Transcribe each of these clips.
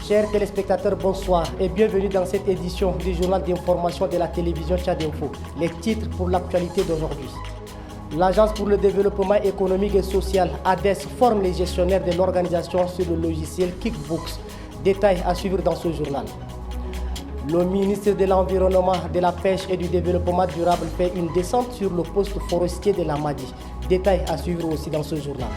Chers téléspectateurs, bonsoir et bienvenue dans cette édition du journal d'information de la télévision Tchad Info. Les titres pour l'actualité d'aujourd'hui. L'Agence pour le développement économique et social, ADES, forme les gestionnaires de l'organisation sur le logiciel Kickbooks. Détails à suivre dans ce journal. Le ministre de l'Environnement, de la Pêche et du Développement durable fait une descente sur le poste forestier de la Madi. Détails à suivre aussi dans ce journal.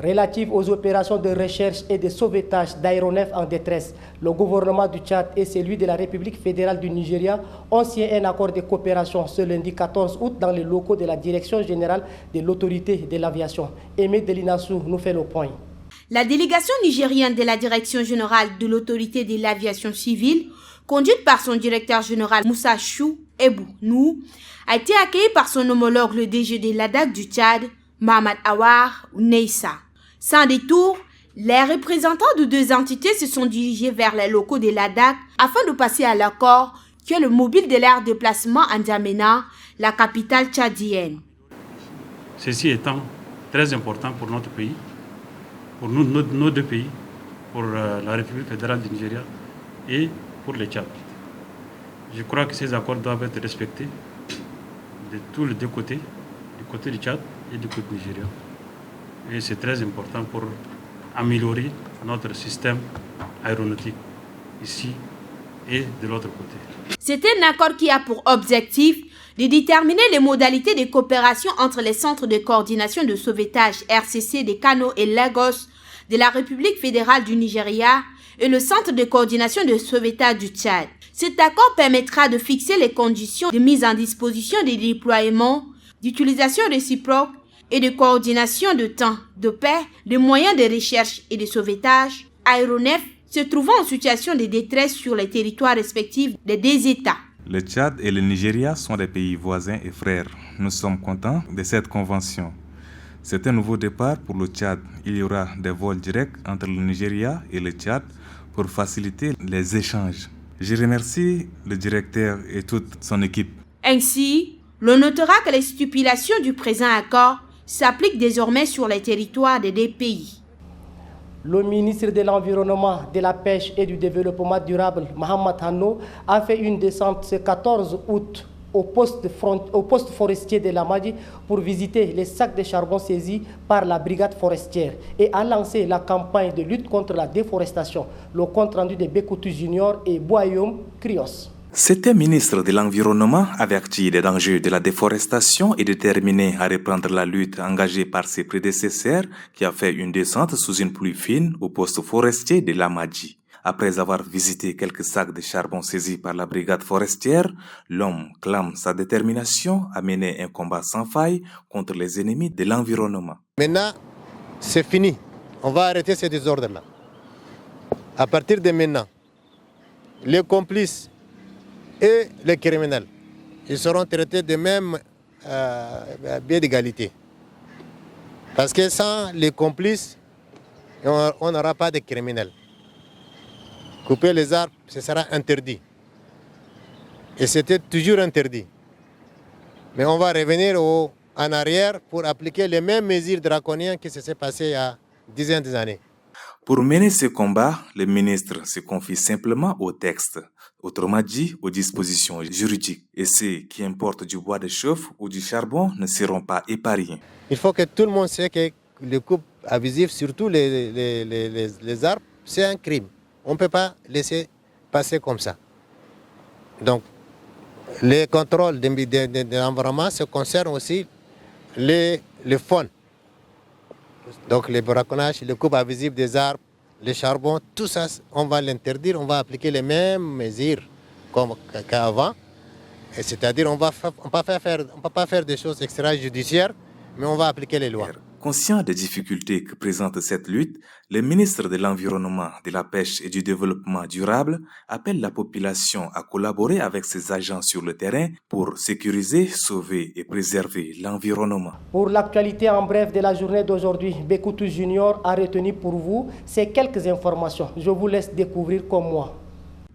Relative aux opérations de recherche et de sauvetage d'aéronefs en détresse, le gouvernement du Tchad et celui de la République fédérale du Nigeria ont signé un accord de coopération ce lundi 14 août dans les locaux de la Direction générale de l'autorité de l'aviation. Aimé Delinassou nous fait le point. La délégation nigérienne de la Direction générale de l'autorité de l'aviation civile, conduite par son directeur général Moussa Chou Ebou Nou, a été accueillie par son homologue le DG de l'ADAC du Tchad, Mohamed Awar Neissa. Sans détour, les représentants de deux entités se sont dirigés vers les locaux de l'ADAC afin de passer à l'accord que le mobile de l'air déplacement à N'Djamena, la capitale tchadienne. Ceci étant très important pour notre pays, pour nos deux pays, pour la République fédérale du Nigeria et pour le Tchad. Je crois que ces accords doivent être respectés de tous les deux côtés, du côté du Tchad et du côté du Nigeria. Et c'est très important pour améliorer notre système aéronautique ici et de l'autre côté. C'est un accord qui a pour objectif de déterminer les modalités de coopération entre les centres de coordination de sauvetage RCC de Kano et Lagos de la République fédérale du Nigeria et le centre de coordination de sauvetage du Tchad. Cet accord permettra de fixer les conditions de mise en disposition des déploiements, d'utilisation réciproque et de coordination de temps, de paix, de moyens de recherche et de sauvetage, aéronefs se trouvant en situation de détresse sur les territoires respectifs des deux États. Le Tchad et le Nigeria sont des pays voisins et frères. Nous sommes contents de cette convention. C'est un nouveau départ pour le Tchad. Il y aura des vols directs entre le Nigeria et le Tchad pour faciliter les échanges. Je remercie le directeur et toute son équipe. Ainsi, l'on notera que les stipulations du présent accord s'appliquent désormais sur les territoires des deux pays. Le ministre de l'Environnement, de la Pêche et du Développement durable, Mohamed Hanno, a fait une descente ce 14 août au poste forestier de la Madi pour visiter les sacs de charbon saisis par la brigade forestière et a lancé la campagne de lutte contre la déforestation. Le compte rendu de Bekoutou Junior et Boyoum Krios. Cet ministre de l'Environnement avertit des dangers de la déforestation et déterminé à reprendre la lutte engagée par ses prédécesseurs qui a fait une descente sous une pluie fine au poste forestier de l'Amadji. Après avoir visité quelques sacs de charbon saisis par la brigade forestière, l'homme clame sa détermination à mener un combat sans faille contre les ennemis de l'environnement. Maintenant, c'est fini. On va arrêter ces désordres-là. À partir de maintenant, les complices et les criminels, ils seront traités de même biais d'égalité. Parce que sans les complices, on n'aura pas de criminels. Couper les arbres, ce sera interdit. Et c'était toujours interdit. Mais on va revenir en arrière pour appliquer les mêmes mesures draconiennes que ce s'est passé il y a dizaines d'années. Pour mener ce combat, le ministre se confie simplement au texte, autrement dit aux dispositions juridiques. Et ceux qui importent du bois de chauffe ou du charbon ne seront pas épargnés. Il faut que tout le monde sache que le coupe abusif, surtout les arbres, c'est un crime. On ne peut pas laisser passer comme ça. Donc, les contrôles de l'environnement se concernent aussi les faunes. Donc les braconnages, le coupe abusif des arbres, le charbon, tout ça, on va l'interdire, on va appliquer les mêmes mesures qu'avant. C'est-à-dire on ne peut pas faire des choses extrajudiciaires, mais on va appliquer les lois. Conscient des difficultés que présente cette lutte, le ministre de l'Environnement, de la Pêche et du Développement durable appelle la population à collaborer avec ses agents sur le terrain pour sécuriser, sauver et préserver l'environnement. Pour l'actualité en bref de la journée d'aujourd'hui, Bekoutou Junior a retenu pour vous ces quelques informations. Je vous laisse découvrir comme moi.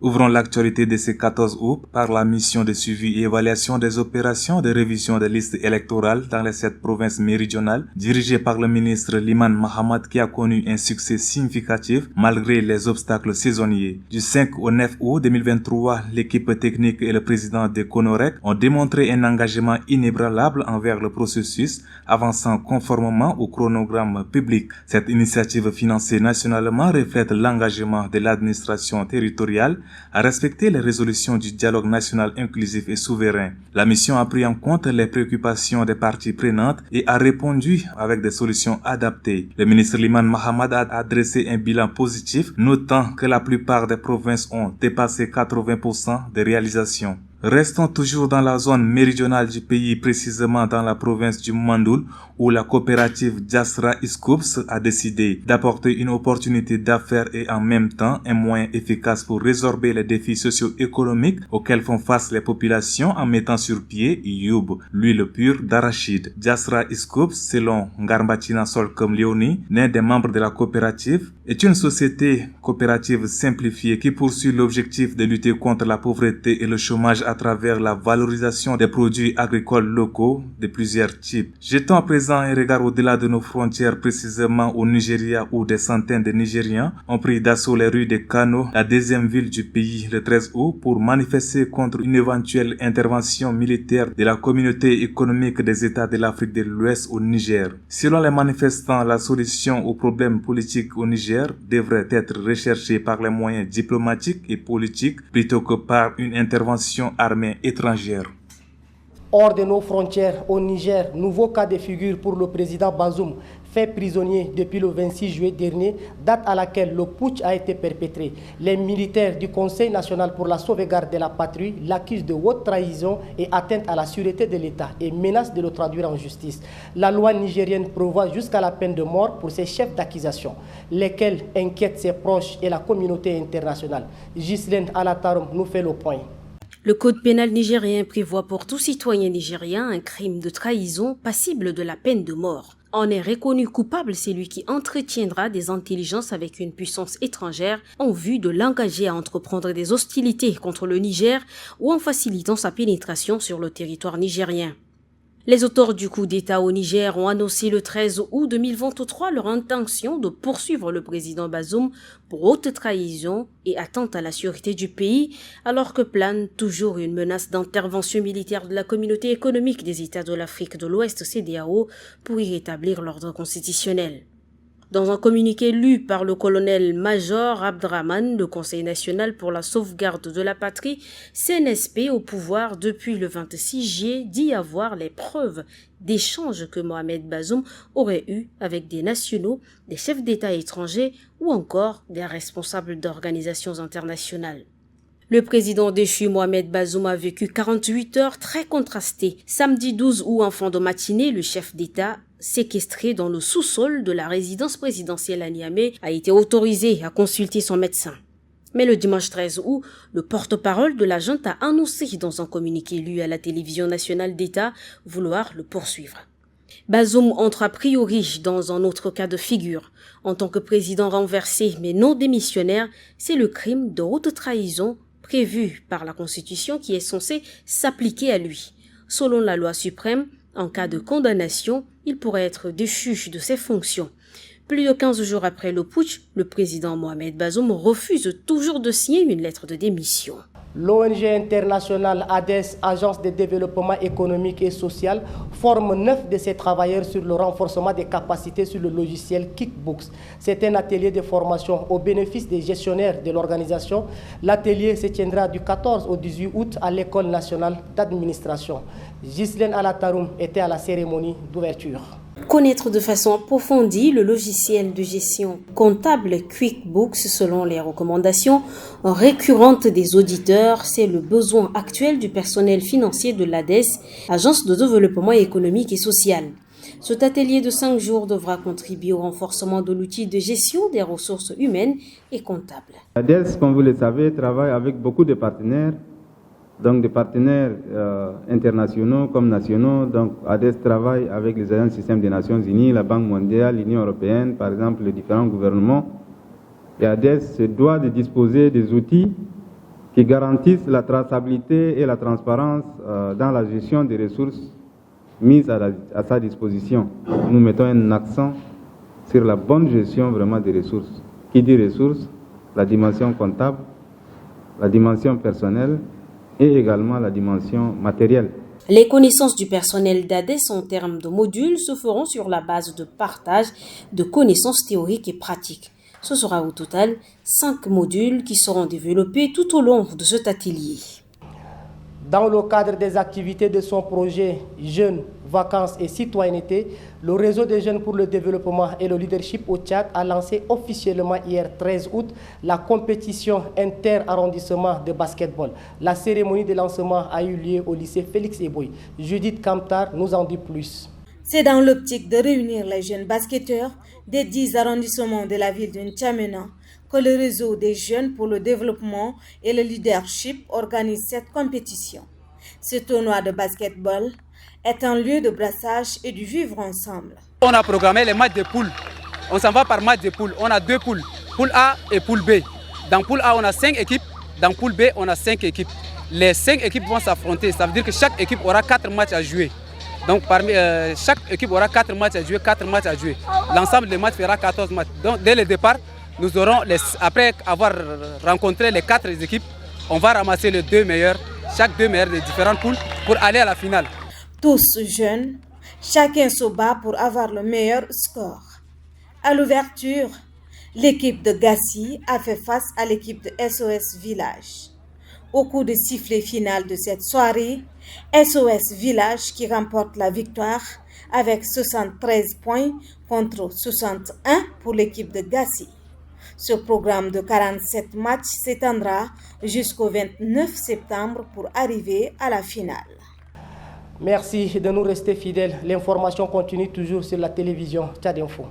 Ouvrons l'actualité de ce 14 août par la mission de suivi et évaluation des opérations de révision des listes électorales dans les 7 provinces méridionales, dirigée par le ministre Liman Mahamad qui a connu un succès significatif malgré les obstacles saisonniers. Du 5 au 9 août 2023, l'équipe technique et le président de Conorec ont démontré un engagement inébranlable envers le processus, avançant conformément au chronogramme public. Cette initiative financée nationalement reflète l'engagement de l'administration territoriale à respecter les résolutions du dialogue national inclusif et souverain. La mission a pris en compte les préoccupations des parties prenantes et a répondu avec des solutions adaptées. Le ministre Liman Mahamad a adressé un bilan positif, notant que la plupart des provinces ont dépassé 80% de réalisations. Restons toujours dans la zone méridionale du pays, précisément dans la province du Mandoul, où la coopérative Jasra Scoops a décidé d'apporter une opportunité d'affaires et en même temps un moyen efficace pour résorber les défis socio-économiques auxquels font face les populations en mettant sur pied Youb, l'huile pure d'arachide. Jasra Scoops, selon Ngarmbatina Solcom Leoni, l'un des membres de la coopérative, est une société coopérative simplifiée qui poursuit l'objectif de lutter contre la pauvreté et le chômage à travers la valorisation des produits agricoles locaux de plusieurs types. Jetons à présent un regard au-delà de nos frontières, précisément au Nigeria, où des centaines de Nigériens ont pris d'assaut les rues de Kano, la deuxième ville du pays, le 13 août, pour manifester contre une éventuelle intervention militaire de la communauté économique des États de l'Afrique de l'Ouest au Niger. Selon les manifestants, la solution aux problèmes politiques au Niger devrait être recherchée par les moyens diplomatiques et politiques plutôt que par une intervention armée étrangère. Hors de nos frontières, au Niger, nouveau cas de figure pour le président Bazoum, fait prisonnier depuis le 26 juillet dernier, date à laquelle le putsch a été perpétré. Les militaires du Conseil national pour la sauvegarde de la patrie l'accusent de haute trahison et atteinte à la sûreté de l'État et menacent de le traduire en justice. La loi nigérienne prévoit jusqu'à la peine de mort pour ces chefs d'accusation, lesquels inquiètent ses proches et la communauté internationale. Ghislaine Alatarom nous fait le point. Le code pénal nigérien prévoit pour tout citoyen nigérien un crime de trahison passible de la peine de mort. En est reconnu coupable celui qui entretiendra des intelligences avec une puissance étrangère en vue de l'engager à entreprendre des hostilités contre le Niger ou en facilitant sa pénétration sur le territoire nigérien. Les auteurs du coup d'État au Niger ont annoncé le 13 août 2023 leur intention de poursuivre le président Bazoum pour haute trahison et atteinte à la sûreté du pays, alors que plane toujours une menace d'intervention militaire de la communauté économique des États de l'Afrique de l'Ouest CEDEAO pour y rétablir l'ordre constitutionnel. Dans un communiqué lu par le colonel-major Abdraman, le Conseil national pour la sauvegarde de la patrie, CNSP au pouvoir depuis le 26 juillet, dit avoir les preuves d'échanges que Mohamed Bazoum aurait eus avec des nationaux, des chefs d'État étrangers ou encore des responsables d'organisations internationales. Le président déchu Mohamed Bazoum a vécu 48 heures très contrastées. Samedi 12 août en fin de matinée, le chef d'État séquestré dans le sous-sol de la résidence présidentielle à Niamey a été autorisé à consulter son médecin. Mais le dimanche 13 août, le porte-parole de la junte a annoncé dans un communiqué lu à la télévision nationale d'État vouloir le poursuivre. Bazoum entre a priori dans un autre cas de figure. En tant que président renversé mais non démissionnaire, c'est le crime de haute trahison prévu par la Constitution qui est censé s'appliquer à lui. Selon la loi suprême, en cas de condamnation, il pourrait être déchu de ses fonctions. Plus de 15 jours après le putsch, le président Mohamed Bazoum refuse toujours de signer une lettre de démission. L'ONG internationale ADES, Agence de développement économique et social, forme 9 de ses travailleurs sur le renforcement des capacités sur le logiciel Kickbooks. C'est un atelier de formation au bénéfice des gestionnaires de l'organisation. L'atelier se tiendra du 14 au 18 août à l'École nationale d'administration. Ghislaine Alataroum était à la cérémonie d'ouverture. Connaître de façon approfondie le logiciel de gestion comptable QuickBooks selon les recommandations récurrentes des auditeurs, c'est le besoin actuel du personnel financier de l'ADES, Agence de développement économique et social. Cet atelier de 5 jours devra contribuer au renforcement de l'outil de gestion des ressources humaines et comptables. L'ADES, comme vous le savez, travaille avec beaucoup de partenaires. Donc des partenaires internationaux comme nationaux. Donc ADES travaille avec les agences du système des Nations Unies, la Banque mondiale, l'Union européenne, par exemple les différents gouvernements. Et ADES se doit de disposer des outils qui garantissent la traçabilité et la transparence dans la gestion des ressources mises à sa disposition. Nous mettons un accent sur la bonne gestion vraiment des ressources. Qui dit ressources, la dimension comptable, la dimension personnelle et également la dimension matérielle. Les connaissances du personnel d'ADES en termes de modules se feront sur la base de partage de connaissances théoriques et pratiques. Ce sera au total 5 modules qui seront développés tout au long de cet atelier. Dans le cadre des activités de son projet Jeunes, Vacances et Citoyenneté, le réseau des jeunes pour le développement et le leadership au Tchad a lancé officiellement hier 13 août la compétition inter-arrondissement de basketball. La cérémonie de lancement a eu lieu au lycée Félix Eboy. Judith Kamtar nous en dit plus. C'est dans l'optique de réunir les jeunes basketteurs des 10 arrondissements de la ville de N'Tchadjémena que le réseau des jeunes pour le développement et le leadership organise cette compétition. Ce tournoi de basketball est un lieu de brassage et de vivre ensemble. On a programmé les matchs de poules. On s'en va par match de poules. On a 2 poules, poule A et poule B. Dans poule A, on a 5 équipes. Dans poule B, on a 5 équipes. Les 5 équipes vont s'affronter. Ça veut dire que chaque équipe aura 4 matchs à jouer. Donc chaque équipe aura 4 matchs à jouer, 4 matchs à jouer. L'ensemble des matchs fera 14 matchs. Donc dès le départ, nous aurons, après avoir rencontré les 4 équipes, on va ramasser les 2 meilleurs, chaque 2 meilleurs des différentes poules pour aller à la finale. Tous jeunes, chacun se bat pour avoir le meilleur score. À l'ouverture, l'équipe de Gassi a fait face à l'équipe de SOS Village. Au coup de sifflet final de cette soirée, SOS Village qui remporte la victoire avec 73 points contre 61 pour l'équipe de Gassi. Ce programme de 47 matchs s'étendra jusqu'au 29 septembre pour arriver à la finale. Merci de nous rester fidèles. L'information continue toujours sur la télévision Tchad Info.